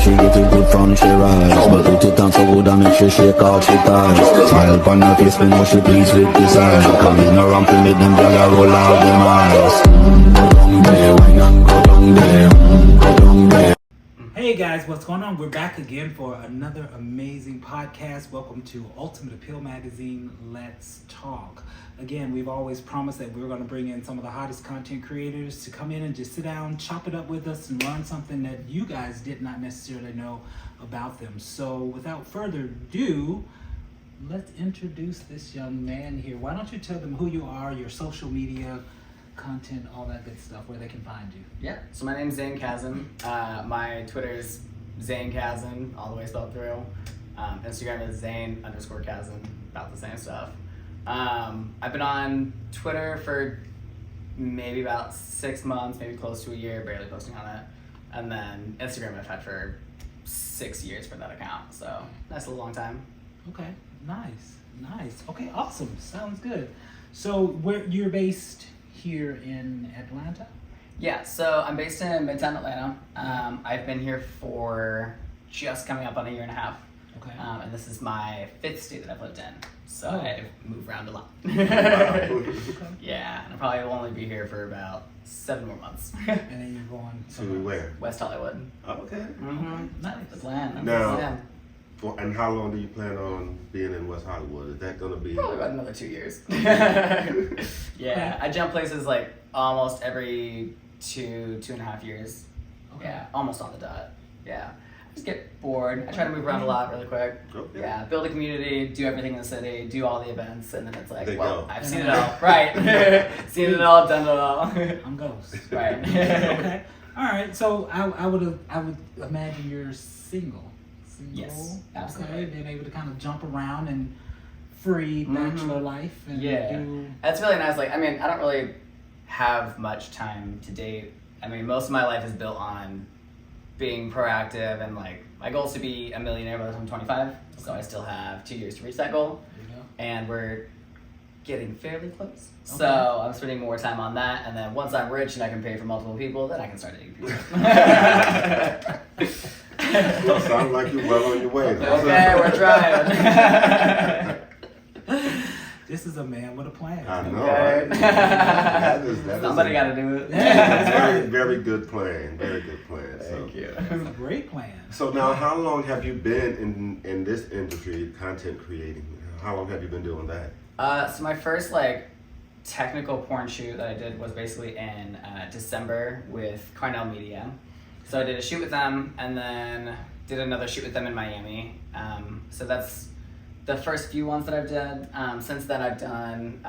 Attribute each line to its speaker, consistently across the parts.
Speaker 1: she get it good from she rise. But put it on so good and make she shake out she ties. Smile upon her face, me know she pleased with this eye. Coming around to make them gyal roll out them eyes. Go down there, wine and go down there, go down there.
Speaker 2: Hey guys, what's going on? We're back again for another amazing podcast. Welcome to Ultimate Apeel Magazine, Let's Talk. Again, we've always promised that we were going to bring in some of the hottest content creators to come in and just sit down, chop it up with us, and learn something that you guys did not necessarily know about them. So without further ado, let's introduce this young man here. Why don't you tell them who you are, your social media, content, all that good stuff, where they can find you.
Speaker 3: Yeah, so my name's Zane Kazan. My Twitter's Zane Kazan, all the way spelled through. Instagram is Zane_Kazan, about the same stuff. I've been on Twitter for maybe about 6 months, maybe close to a year, barely posting on it. And then Instagram I've had for 6 years for that account, so that's a long time.
Speaker 2: Okay, nice. Okay, awesome. Sounds good. So where you're based here in Atlanta?
Speaker 3: Yeah, so I'm based in Midtown Atlanta. I've been here for just coming up on a year and a half.
Speaker 2: Okay.
Speaker 3: And this is my 5th state that I've lived in. So I've moved around a lot. Yeah, and I'll probably only be here for about 7 more months.
Speaker 2: And then you're going
Speaker 4: To where?
Speaker 3: West Hollywood.
Speaker 4: Oh, okay.
Speaker 3: Mm-hmm.
Speaker 2: Nice.
Speaker 3: The plan.
Speaker 4: Now, and how long do you plan on being in West Hollywood? Is that going to be?
Speaker 3: Probably about another 2 years. Yeah, I jump places like almost every 2.5 years.
Speaker 2: Okay.
Speaker 3: Yeah, almost on the dot. Yeah. I just get bored. I try to move around a lot really quick.
Speaker 4: Okay.
Speaker 3: Yeah, build a community, do everything in the city, do all the events, and then it's like,
Speaker 4: There you
Speaker 3: well,
Speaker 4: go.
Speaker 3: I've seen it all. Right. Seen it all, done it all.
Speaker 2: I'm Ghost.
Speaker 3: Right.
Speaker 2: Okay. All right. So I would imagine you're single.
Speaker 3: Yes, absolutely.
Speaker 2: Okay. Being able to kind of jump around and free bachelor life and
Speaker 3: Yeah.
Speaker 2: do.
Speaker 3: That's really nice. Like, I mean, I don't really have much time to date. I mean, most of my life is built on being proactive, and like my goal is to be a millionaire by the time I'm 25. So I still have 2 years to reach that goal, and we're getting fairly close.
Speaker 2: Okay.
Speaker 3: So I'm spending more time on that, and then once I'm rich and I can pay for multiple people, then I can start dating people.
Speaker 4: Well, sounds like you're well on your way.
Speaker 3: Okay, we're trying.
Speaker 2: This is a man with a plan.
Speaker 4: I know,
Speaker 3: Okay.
Speaker 4: right? That is
Speaker 3: Somebody got to do it.
Speaker 4: very, very good plan. Very good plan.
Speaker 3: Thank you.
Speaker 2: It's a great plan.
Speaker 4: So now, how long have you been in this industry, content creating? How long have you been doing that?
Speaker 3: So my first like technical porn shoot that I did was basically in December with Carnell Media. So I did a shoot with them, and then did another shoot with them in Miami. So that's the first few ones that I've done. Since then I've done,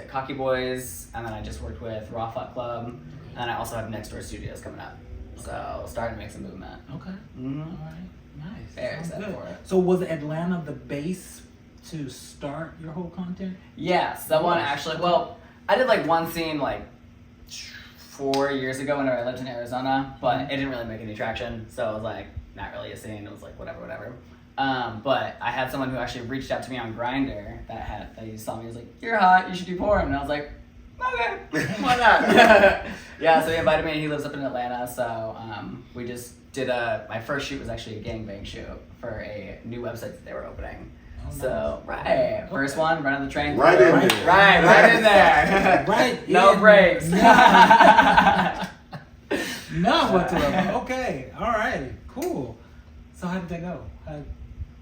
Speaker 3: Cocky Boys, and then I just worked with Raw Fuck Club, and I also have Next Door Studios coming up. So starting to make some movement.
Speaker 2: Okay.
Speaker 3: Mm-hmm.
Speaker 2: All right. Nice.
Speaker 3: Very
Speaker 2: Sounds
Speaker 3: excited
Speaker 2: good.
Speaker 3: for it.
Speaker 2: So was Atlanta the base to start your whole content?
Speaker 3: Yes, that one actually, well, I did like one scene like 4 years ago when I lived in Arizona, but it didn't really make any traction, so it was like not really a scene. It was like whatever. But I had someone who actually reached out to me on Grindr that he saw me. He was like, "You're hot. You should do porn." And I was like, "Okay, why not?" Yeah, so he invited me. He lives up in Atlanta, so we just did my first shoot was actually a gangbang shoot for a new website that they were opening.
Speaker 2: Oh, nice.
Speaker 3: So first one, run on the train.
Speaker 4: Right in there.
Speaker 3: Right in there.
Speaker 2: Right.
Speaker 3: No breaks.
Speaker 2: None whatsoever. Okay. All right. Cool. So how did that go?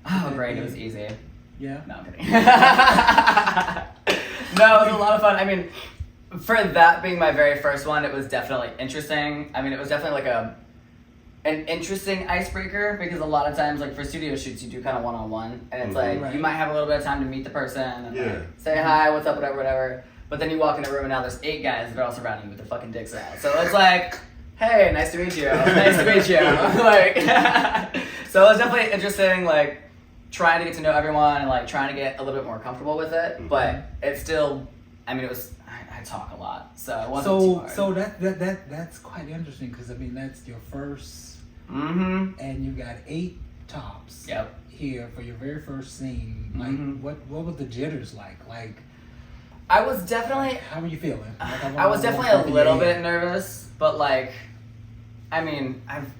Speaker 3: Oh, great. It was easy.
Speaker 2: Yeah.
Speaker 3: No, I'm kidding. No, it was a lot of fun. I mean, for that being my very first one, it was definitely interesting. I mean, it was definitely like an interesting icebreaker, because a lot of times, like for studio shoots, you do kind of one-on-one, and it's like
Speaker 2: Right.
Speaker 3: you might have a little bit of time to meet the person and
Speaker 4: Yeah.
Speaker 3: like, say hi, what's up, whatever. But then you walk in a room and now there's 8 guys that are all surrounding you with their fucking dicks out. So it's like, hey, nice to meet you. Nice to meet you. Like, so it was definitely interesting, like trying to get to know everyone and like trying to get a little bit more comfortable with it.
Speaker 4: Mm-hmm.
Speaker 3: But it's still, I mean, I talk a lot, so it wasn't too hard.
Speaker 2: So that's quite interesting, because I mean that's your first.
Speaker 3: Mm-hmm.
Speaker 2: And you got 8 tops.
Speaker 3: Yep.
Speaker 2: Here for your very first scene. Like,
Speaker 3: Mhm.
Speaker 2: what was the jitters like? Like,
Speaker 3: I was definitely,
Speaker 2: how were you feeling? Like,
Speaker 3: I was definitely a little bit nervous, but like, I mean, I've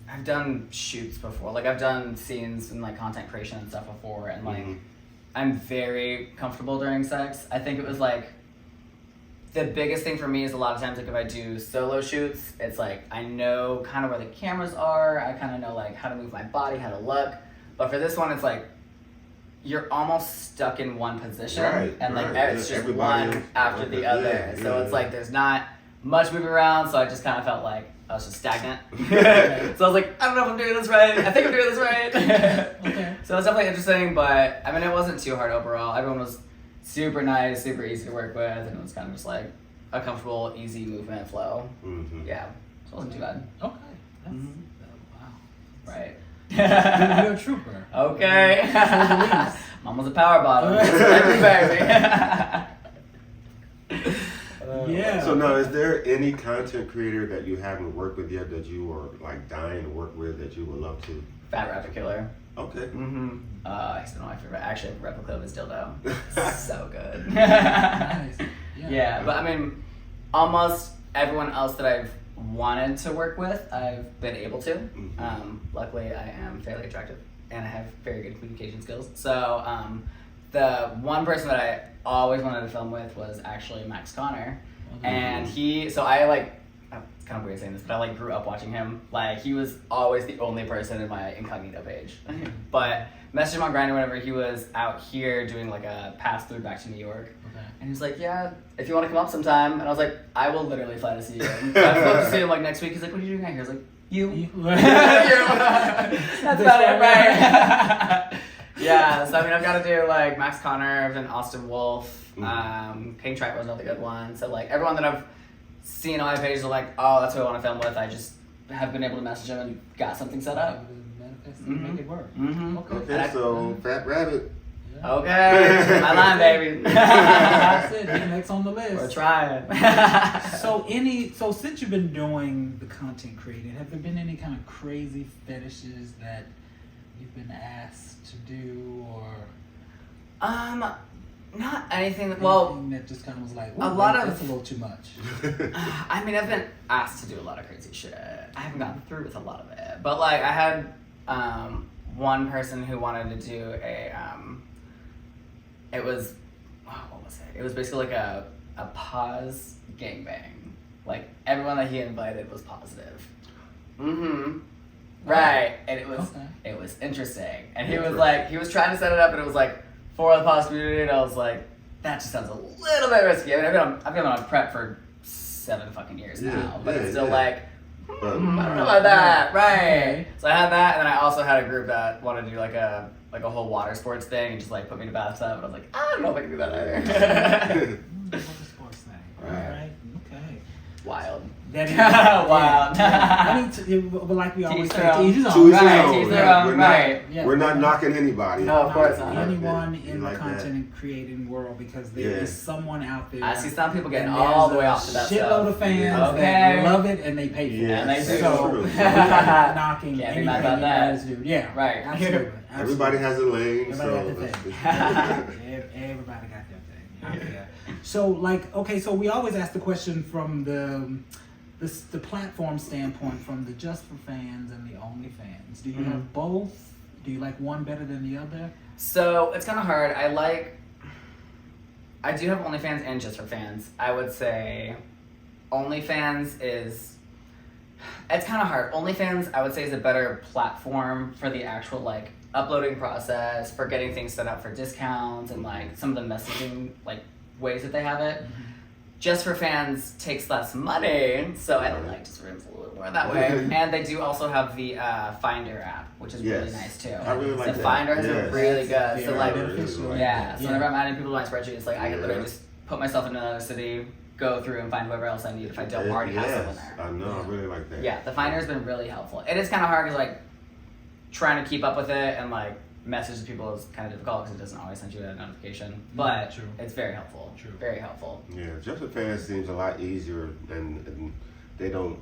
Speaker 3: I've done shoots before. Like I've done scenes and like content creation and stuff before, and like I'm very comfortable during sex. I think it was like the biggest thing for me is a lot of times like if I do solo shoots, it's like I know kind of where the cameras are. I kind of know like how to move my body, how to look. But for this one, it's like you're almost stuck in one position, and like it's just one after the other. So it's like there's not much moving around. So I just kind of felt like I was just stagnant. So I was like, I don't know if I'm doing this right. I think I'm doing this right.
Speaker 2: Okay.
Speaker 3: So it's definitely interesting, but I mean, it wasn't too hard overall. Everyone was super nice, super easy to work with, and it was kind of just like a comfortable, easy movement flow. Yeah, so it wasn't too bad.
Speaker 2: Okay. That's, wow.
Speaker 3: Right.
Speaker 2: You're a trooper.
Speaker 3: Okay.
Speaker 2: least.
Speaker 3: Mom was a power bottom. Every baby.
Speaker 2: Yeah.
Speaker 4: So now, is there any content creator that you haven't worked with yet that you are like dying to work with that you would love to?
Speaker 3: Fat Rapper Killer.
Speaker 4: Okay.
Speaker 3: He's been one of my favorite. Actually, I have a replica of his dildo. So good.
Speaker 2: Nice.
Speaker 3: Yeah, but I mean, almost everyone else that I've wanted to work with, I've been able to. Luckily, I am fairly attractive and I have very good communication skills. So the one person that I always wanted to film with was actually Max Connor. And it's kind of weird saying this, but I like grew up watching him. Like he was always the only person in my incognito page. But messaged him on Grindr whenever he was out here doing like a pass through back to New York. And he was like, yeah, if you want to come up sometime. And I was like, I will literally fly to see you. So I flew up to see him like next week. He's like, what are you doing out here? I was like, you. That's about it, right? Yeah, so I mean, I've got to do like Max Connor, I've done Austin Wolf, King Tripe was another good one. So like everyone that I've seen on my page are like, oh, that's who I want to film with. I just have been able to message them and got something set up.
Speaker 2: Make it work.
Speaker 4: Okay, so Fat Rabbit.
Speaker 3: Okay, my line, baby.
Speaker 2: That's it. Next on the list.
Speaker 3: We're trying.
Speaker 2: So since you've been doing the content creating, have there been any kind of crazy fetishes that you've been asked to do, or
Speaker 3: not anything. Well,
Speaker 2: that just kind of was like that's a little too much.
Speaker 3: I mean, I've been asked to do a lot of crazy shit. I haven't gotten through with a lot of it, but like I had one person who wanted to do a it was what was it? It was basically like a pause gangbang. Like everyone that he invited was positive. Right, and it was interesting, and he was trying to set it up, and it was like for the pause community, and I was like, that just sounds a little bit risky. I mean, I've been on prep for 7 fucking years now, but it's still like. I don't know about that, right? So I had that, and then I also had a group that wanted to do like a whole water sports thing and just like put me in a bathtub, and I was like, I don't know if I can do that either.
Speaker 2: Water sports thing, right? Okay.
Speaker 3: Wild.
Speaker 2: Wild.
Speaker 3: Yeah.
Speaker 2: I mean, but like we always say,
Speaker 3: to
Speaker 2: each his
Speaker 3: each
Speaker 2: own.
Speaker 3: Right.
Speaker 4: We're not knocking anybody.
Speaker 3: No, of course not.
Speaker 2: Anyone in the content creating world, because there is someone out there.
Speaker 3: I see some people getting all the way off to that stuff.
Speaker 2: Shitload of fans that love it and they pay for it.
Speaker 3: And they do.
Speaker 2: So we're not knocking
Speaker 3: Can't be
Speaker 2: anything
Speaker 3: mad about
Speaker 2: you
Speaker 3: that.
Speaker 2: guys do. Yeah,
Speaker 3: Right.
Speaker 2: Absolutely.
Speaker 4: Everybody has a lane.
Speaker 2: Everybody got their thing. Everybody got their thing. Yeah. So so we always ask the question from the platform standpoint, from the Just for Fans and the Only Fans. Do you have both? Do you like one better than the other?
Speaker 3: So it's kind of hard. I do have OnlyFans and Just for Fans. I would say OnlyFans it's kind of hard. OnlyFans, I would say, is a better platform for the actual like uploading process, for getting things set up for discounts and like some of the messaging like ways that they have it. Just for Fans takes less money, so I don't like Just for Fans a little more that way. And they do also have the Finder app, which is really nice too.
Speaker 4: I really like
Speaker 3: the
Speaker 4: that.
Speaker 3: Finder has been really good. So like,
Speaker 2: beneficial.
Speaker 3: so whenever I'm adding people to my spreadsheet, it's like I can literally just put myself in another city, go through and find whoever else I need if I don't already have someone there.
Speaker 4: I know, I really like that.
Speaker 3: Yeah, the Finder has been really helpful. It is kind of hard because like trying to keep up with it and like message to people is kind of difficult because it doesn't always send you a notification. But it's very helpful. Very helpful.
Speaker 4: Yeah, Just for Fans seems a lot easier, and they don't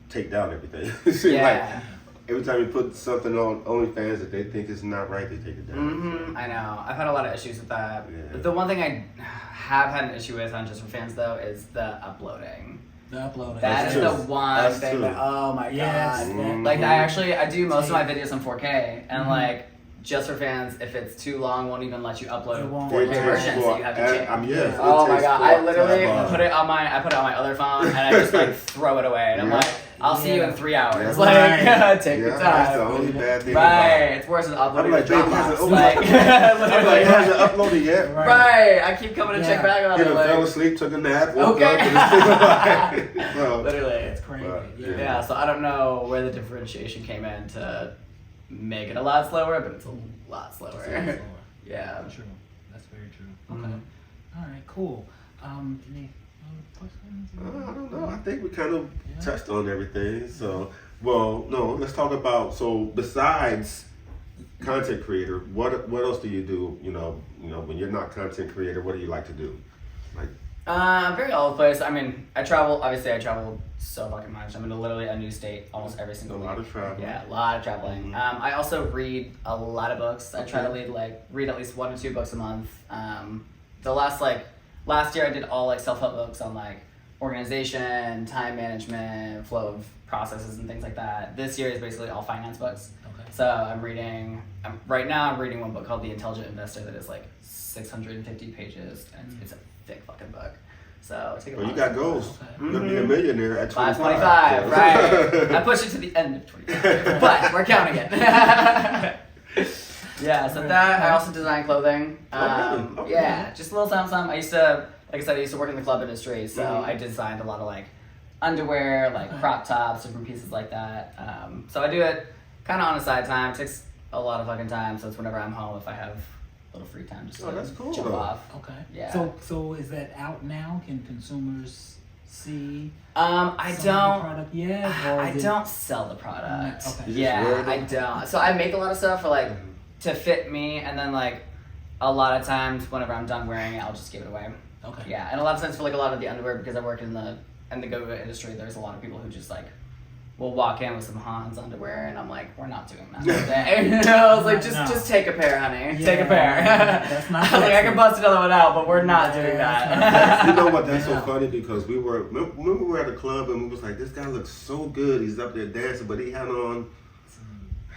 Speaker 4: take down everything. Like, every time you put something on OnlyFans that they think is not right, they take it down.
Speaker 3: I know. I've had a lot of issues with that.
Speaker 4: Yeah.
Speaker 3: The one thing I have had an issue with on Just for Fans though is the uploading.
Speaker 2: The upload.
Speaker 3: That is
Speaker 4: Us
Speaker 3: the
Speaker 4: too.
Speaker 3: one
Speaker 4: Us
Speaker 3: thing
Speaker 4: too.
Speaker 3: that, oh my
Speaker 2: Yes,
Speaker 3: god.
Speaker 2: that-
Speaker 3: Like I do most of my videos in 4K and
Speaker 2: Mhm.
Speaker 3: like just for fans, if it's too long, won't even let you upload
Speaker 2: It
Speaker 3: a
Speaker 2: won't.
Speaker 3: 4K
Speaker 2: It takes
Speaker 3: version, so you have to change.
Speaker 4: yes,
Speaker 3: Oh
Speaker 4: it
Speaker 3: my
Speaker 4: takes
Speaker 3: god! I literally
Speaker 4: forever.
Speaker 3: put it on my other phone and I just like throw it away and I'm
Speaker 4: Yeah.
Speaker 3: like, I'll see you in 3 hours.
Speaker 4: Yeah.
Speaker 3: Like,
Speaker 2: Right.
Speaker 3: take your
Speaker 4: That's the
Speaker 3: time.
Speaker 4: only bad thing
Speaker 3: Right,
Speaker 4: about it.
Speaker 3: it's worse than
Speaker 4: I'm
Speaker 3: uploading
Speaker 4: like,
Speaker 3: to
Speaker 4: baby,
Speaker 3: Dropbox.
Speaker 4: hasn't
Speaker 3: Like,
Speaker 4: I'm like,
Speaker 3: literally.
Speaker 4: hasn't uploaded yet.
Speaker 2: Right.
Speaker 3: Right, I keep coming to check
Speaker 2: Yeah.
Speaker 3: back on
Speaker 4: He
Speaker 3: it.
Speaker 4: done fell
Speaker 3: Like,
Speaker 4: asleep, took a nap, woke
Speaker 3: Okay.
Speaker 4: up, and it's like, so,
Speaker 3: literally.
Speaker 2: It's crazy.
Speaker 4: But,
Speaker 2: yeah.
Speaker 3: Yeah, so I don't know where the differentiation came in to make it a lot slower, but it's a lot slower.
Speaker 2: It's a lot slower.
Speaker 3: Yeah.
Speaker 2: True. That's very true. Okay.
Speaker 3: Mhm.
Speaker 2: All right. Cool. Any other questions?
Speaker 4: I don't know. I think we kind of
Speaker 2: Yeah.
Speaker 4: touched on everything. So, well, no, let's talk about. So, besides content creator, what else do you do? You know, when you're not content creator, what do you like to do? Like,
Speaker 3: I'm very all over the place. I mean, I travel. Obviously, I travel so fucking much. I'm in literally a new state almost every
Speaker 4: a
Speaker 3: single
Speaker 4: lot
Speaker 3: week.
Speaker 4: of travel.
Speaker 3: Yeah, a lot of traveling.
Speaker 4: Mhm.
Speaker 3: I also read a lot of books. I try to
Speaker 4: Okay.
Speaker 3: read at least 1 or 2 books a month. The last year I did all like self-help books on like organization, time management, flow of processes and things like that. This year is basically all finance books.
Speaker 2: Okay.
Speaker 3: So right now I'm reading one book called The Intelligent Investor that is like 650 pages and it's a thick fucking book. So it's taking a
Speaker 4: Well,
Speaker 3: lot
Speaker 4: you
Speaker 3: of
Speaker 4: got goals.
Speaker 2: Okay.
Speaker 4: You're gonna be a millionaire at 25.
Speaker 3: 525,
Speaker 4: so.
Speaker 3: right. I pushed it to the end of 25, but we're counting it. Yeah, so that, I also design clothing.
Speaker 4: really? Okay.
Speaker 3: Yeah, just a little something. I used to work in the club industry, so
Speaker 4: Mhm.
Speaker 3: I designed a lot of like underwear, like
Speaker 2: Okay.
Speaker 3: crop tops, different pieces like that. So I do it kind of on a side time. It takes a lot of fucking time, so it's whenever I'm home if I have a little free time just
Speaker 4: Oh,
Speaker 3: to
Speaker 4: that's cool,
Speaker 3: jump
Speaker 4: though.
Speaker 3: off.
Speaker 2: Okay.
Speaker 3: Yeah.
Speaker 2: So is that out now? Can consumers see?
Speaker 3: I
Speaker 2: some of the
Speaker 3: don't.
Speaker 2: product yet? Or
Speaker 3: I
Speaker 2: is it-
Speaker 3: don't sell the product.
Speaker 2: Okay.
Speaker 4: You just
Speaker 3: Yeah,
Speaker 4: wear them?
Speaker 3: I don't. So I make a lot of stuff for like to fit me, and then like a lot of times whenever I'm done wearing it, I'll just give it away.
Speaker 2: Okay.
Speaker 3: Yeah, and a lot of times for like a lot of the underwear because I work in the go-go industry. There's a lot of people who just like will walk in with some Hans underwear, and I'm like, we're not doing that today. I was like, just take a pair, honey. Take a pair.
Speaker 2: Yeah, that's not
Speaker 3: I was like, I can
Speaker 2: sexy.
Speaker 3: bust another one out, but we're not doing that.
Speaker 4: You know what? That's so
Speaker 2: Yeah.
Speaker 4: funny because remember we were at a club and we was like, this guy looks so good. He's up there dancing, but he had on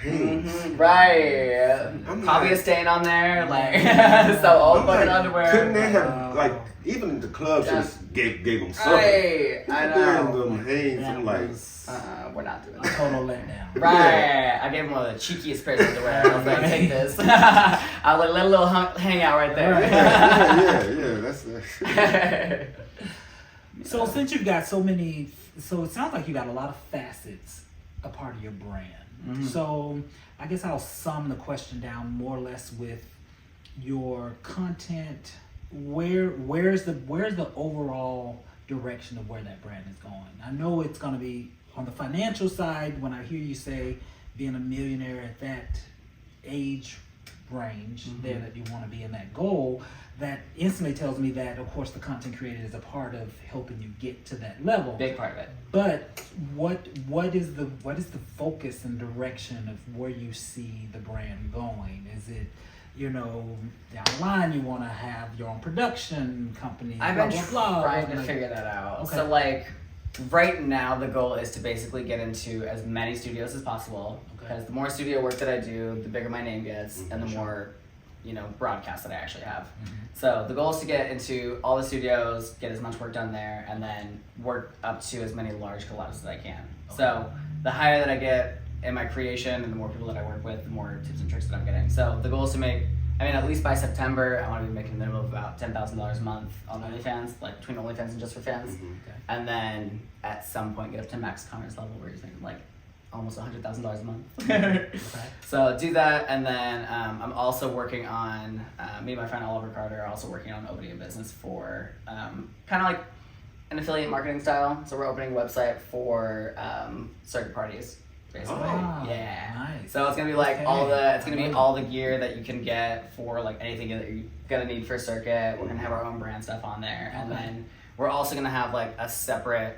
Speaker 4: Hanes.
Speaker 3: Mhm, right.
Speaker 4: I'm
Speaker 3: Probably
Speaker 4: like-
Speaker 3: a stain on there, like so old
Speaker 4: I'm
Speaker 3: fucking
Speaker 4: like,
Speaker 3: underwear.
Speaker 4: Couldn't they have like even the clubs
Speaker 3: Yeah.
Speaker 4: just gave them something?
Speaker 3: Right, I
Speaker 4: He's wearing
Speaker 3: know.
Speaker 4: them Hanes.
Speaker 2: That
Speaker 4: I'm like,
Speaker 2: was
Speaker 3: We're not doing
Speaker 2: a
Speaker 3: that.
Speaker 2: total letdown.
Speaker 3: Right. I gave him one of the cheekiest pairs of underwear. I was like, take this. I was like, let a little hang out right there.
Speaker 4: yeah. That's
Speaker 2: So since you've got so many, so it sounds like you got a lot of facets a part of your brand.
Speaker 3: Mhm.
Speaker 2: So I guess I'll sum the question down more or less with your content. Where's the overall direction of where that brand is going? I know it's going to be on the financial side. When I hear you say being a millionaire at that age range there that you want to be in that goal, that instantly tells me that of course the content creator is a part of helping you get to that level.
Speaker 3: Big part of it.
Speaker 2: But what is the focus and direction of where you see the brand going? Is it, down the line you want to have your own production company?
Speaker 3: I've
Speaker 2: blah,
Speaker 3: been
Speaker 2: blah, blah,
Speaker 3: trying
Speaker 2: or
Speaker 3: to
Speaker 2: like-
Speaker 3: figure that out.
Speaker 2: Okay.
Speaker 3: So like right now the goal is to basically get into as many studios as possible
Speaker 2: Okay.
Speaker 3: because the more studio work that I do, the bigger my name gets and the
Speaker 4: Sure.
Speaker 3: more broadcasts that I actually have.
Speaker 2: Mhm.
Speaker 3: So the goal is to get into all the studios, get as much work done there, and then work up to as many large collabs as I can. So the higher that I get in my creation and the more people that I work with, the more tips and tricks that I'm getting. So the goal is to make, at least by September, I want to be making a minimum of about $10,000 a month on OnlyFans, like between OnlyFans and Just for Fans.
Speaker 2: Okay.
Speaker 3: And then at some point get up to Max Connor's level where he's making like almost $100,000 a month.
Speaker 2: Okay.
Speaker 3: So do that, and then I'm also working on, me and my friend Oliver Carter are also working on opening a business for kind of like an affiliate marketing style. So we're opening a website for circuit parties, basically.
Speaker 2: Oh,
Speaker 3: Yeah.
Speaker 2: nice.
Speaker 3: So it's gonna be like
Speaker 2: Okay.
Speaker 3: it's gonna be all the gear that you can get for like anything that you're gonna need for a circuit. We're gonna have our own brand stuff on there, and
Speaker 2: Okay.
Speaker 3: then we're also gonna have like a separate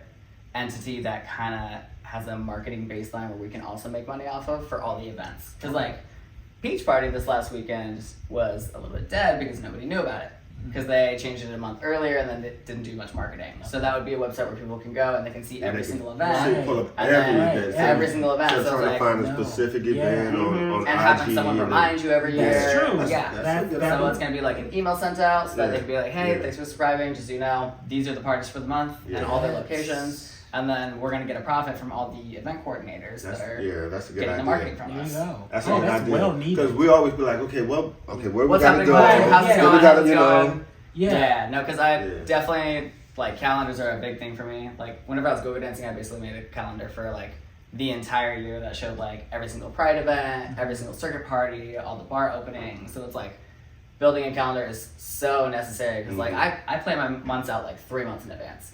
Speaker 3: entity that kind of has a marketing baseline where we can also make money off of for all the events. Because like Peach Party this last weekend was a little bit dead because nobody knew about it. because they changed it a month earlier and then they didn't do much marketing. So that would be a website where people can go and they can see every single event.
Speaker 4: Pull up
Speaker 3: And
Speaker 4: every
Speaker 3: then
Speaker 4: event.
Speaker 3: every single event.
Speaker 4: So
Speaker 3: So
Speaker 4: trying to
Speaker 3: it's
Speaker 4: find
Speaker 3: like,
Speaker 4: a specific event on
Speaker 3: and having
Speaker 4: IG
Speaker 3: someone
Speaker 4: and
Speaker 3: remind you every year.
Speaker 2: That's true.
Speaker 3: Yeah. So it's going to be like an email sent out so that they can be like, hey, thanks for subscribing. Just so you know, these are the parties for the month and all their locations. And then we're going to get a profit from all the event coordinators that are
Speaker 4: that's a good
Speaker 3: getting
Speaker 4: idea.
Speaker 3: the marketing from
Speaker 2: There
Speaker 3: us.
Speaker 2: you go.
Speaker 4: That's a good idea.
Speaker 2: Well needed.
Speaker 4: Because we always be like, okay, where we
Speaker 3: What's
Speaker 4: gotta
Speaker 3: happening?
Speaker 4: go?
Speaker 3: How's it
Speaker 2: Yeah.
Speaker 3: going?
Speaker 4: We gotta,
Speaker 3: How's it
Speaker 4: you know.
Speaker 3: going?
Speaker 2: Yeah.
Speaker 3: Yeah, no, because I definitely, like, calendars are a big thing for me. Like, whenever I was go-go dancing, I basically made a calendar for, like, the entire year that showed, like, every single Pride event, every single circuit party, all the bar openings. So it's, like, building a calendar is so necessary because, like, I plan my months out, like, 3 months in advance.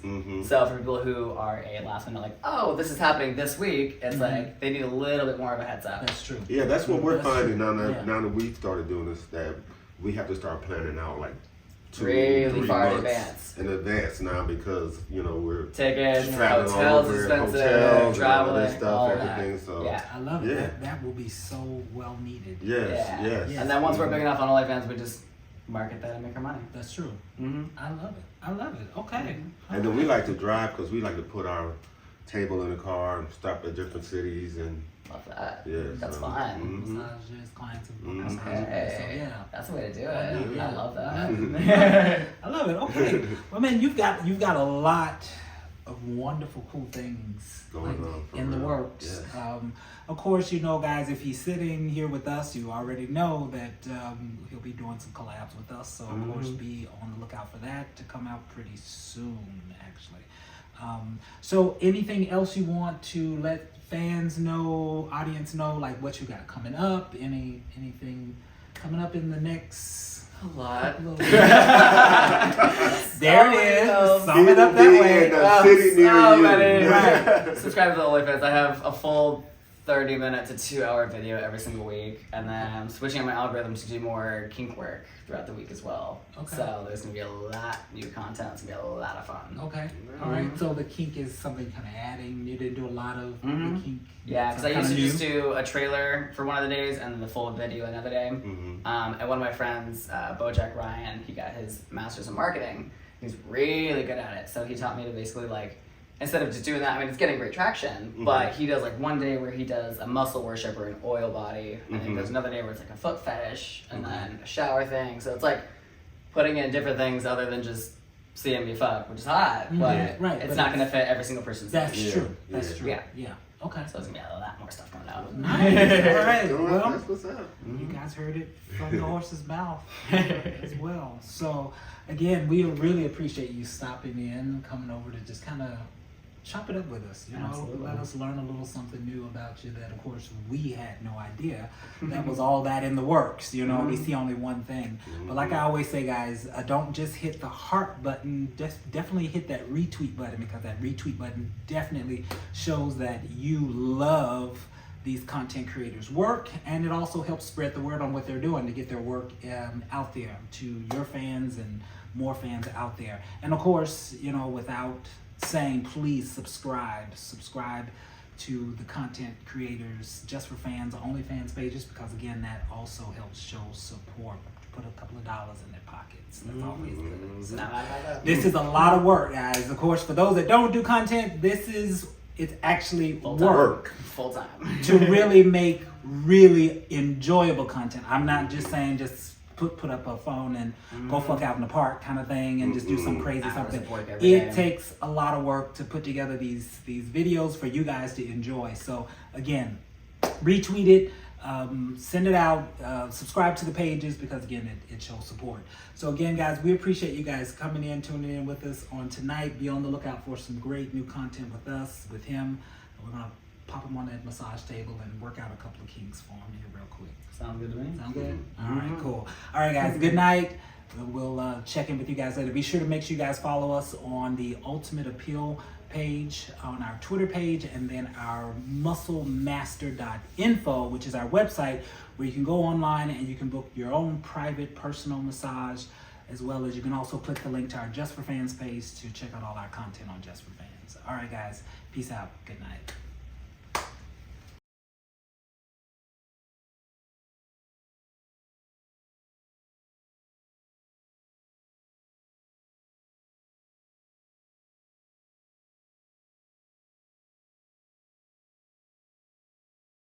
Speaker 3: So for people who are a last minute, like, oh, this is happening this week, it's like, they need a little bit more of a heads up.
Speaker 2: That's true.
Speaker 4: Yeah, that's what we're finding now
Speaker 2: Yeah.
Speaker 4: that we've started doing this, that we have to start planning out like 2
Speaker 3: Really
Speaker 4: 3
Speaker 3: far in
Speaker 4: months in advance now because, you know, we're
Speaker 3: Tickets,
Speaker 4: traveling all
Speaker 3: hotels
Speaker 4: over,
Speaker 3: expensive,
Speaker 4: hotels,
Speaker 3: traveling,
Speaker 4: and all that stuff,
Speaker 3: all
Speaker 4: everything.
Speaker 3: that.
Speaker 4: So
Speaker 3: Yeah.
Speaker 2: I love it.
Speaker 4: Yeah.
Speaker 2: That will be so well needed.
Speaker 4: yes.
Speaker 2: Yeah.
Speaker 3: And then once we're big enough on OnlyFans, we just market that and make our money.
Speaker 2: That's true.
Speaker 3: Mm-hmm.
Speaker 2: I love it. I love it. Okay.
Speaker 4: And then we like to drive because we like to put our table in the car and stop at different cities and
Speaker 3: Love that.
Speaker 4: yeah.
Speaker 3: That's
Speaker 4: so,
Speaker 3: fun.
Speaker 2: Massages, clients, and massages.
Speaker 3: Hey,
Speaker 2: So yeah.
Speaker 3: that's the way to do it.
Speaker 2: Yeah.
Speaker 3: I love that.
Speaker 2: I love it. Okay. Well, man, you've got a lot of wonderful, cool things
Speaker 4: Going on for
Speaker 2: in the
Speaker 4: real.
Speaker 2: works.
Speaker 4: Yes.
Speaker 2: Of course, you know, guys, if he's sitting here with us, you already know that he'll be doing some collabs with us. So, of course, be on the lookout for that to come out pretty soon, actually. So, anything else you want to let fans know, audience know, like what you got coming up? Anything coming up in the next?
Speaker 3: A lot.
Speaker 2: There it is. Sum it up that way.
Speaker 4: The city near
Speaker 3: so
Speaker 4: you.
Speaker 3: many. Right. Subscribe to the OnlyFans. I have a full 30-minute to 2-hour video every single week, and then I'm switching up my algorithm to do more kink work throughout the week as well.
Speaker 2: Okay.
Speaker 3: So there's gonna be a lot new content. It's gonna be a lot of fun.
Speaker 2: Okay. All right. So the kink is something kind of adding. You didn't do a lot of the kink.
Speaker 3: Yeah, because I
Speaker 2: Kinda
Speaker 3: used to
Speaker 2: new?
Speaker 3: just do a trailer for one of the days and then the full video another day.
Speaker 4: Mm-hmm.
Speaker 3: And one of my friends, Bojack Ryan, he got his master's in marketing. He's really good at it. So he taught me to basically like, instead of just doing that, I mean, it's getting great traction, but he does like one day where he does a muscle worship or an oil body, and then there's another day where it's like a foot fetish, and then a shower thing. So it's like putting in different things other than just seeing me fuck, which is hot, but
Speaker 2: Right,
Speaker 3: it's
Speaker 2: but
Speaker 3: not going to fit every single person's
Speaker 2: That's
Speaker 3: needs.
Speaker 2: true. That's true.
Speaker 3: Yeah.
Speaker 2: Yeah. Okay.
Speaker 3: So it's going to be a lot more stuff coming out.
Speaker 2: Nice. All right. Well,
Speaker 4: That's what's up.
Speaker 2: you guys heard it from the horse's mouth as well. So, again, we really appreciate you stopping in, coming over to just kind of chop it up with us. You know,
Speaker 3: Absolutely.
Speaker 2: let us learn a little something new about you that, of course, we had no idea. That was all that in the works. You know, we see only one thing. But like I always say, guys, don't just hit the heart button. Just definitely hit that retweet button, because that retweet button definitely shows that you love these content creators' work, and it also helps spread the word on what they're doing to get their work out there to your fans and more fans out there. And of course, you know, without saying, please subscribe to the content creators Just for Fans OnlyFans pages, because again, that also helps show support. Put a couple of dollars in their pockets. That's always good. So, this is a lot of work, guys. Of course, for those that don't do content, it's actually work
Speaker 3: Full time.
Speaker 2: to really make really enjoyable content. I'm not just saying just put up a phone and go fuck out in the park kind of thing and just do some crazy
Speaker 3: Hours
Speaker 2: something.
Speaker 3: of work every day.
Speaker 2: It takes a lot of work to put together these videos for you guys to enjoy. So again, retweet it, send it out, subscribe to the pages, because again, it shows support. So again, guys, we appreciate you guys coming in, tuning in with us on tonight. Be on the lookout for some great new content with us, with him. We're gonna pop him on that massage table and work out a couple of kinks for him here real quick.
Speaker 3: Sounds good to me.
Speaker 2: Sound good? All right, cool. All right, guys, good night. We'll check in with you guys later. Be sure to make sure you guys follow us on the Ultimate Apeel page, on our Twitter page, and then our musclemaster.info, which is our website where you can go online and you can book your own private personal massage, as well as you can also click the link to our Just for Fans page to check out all our content on Just for Fans. All right, guys, peace out. Good night.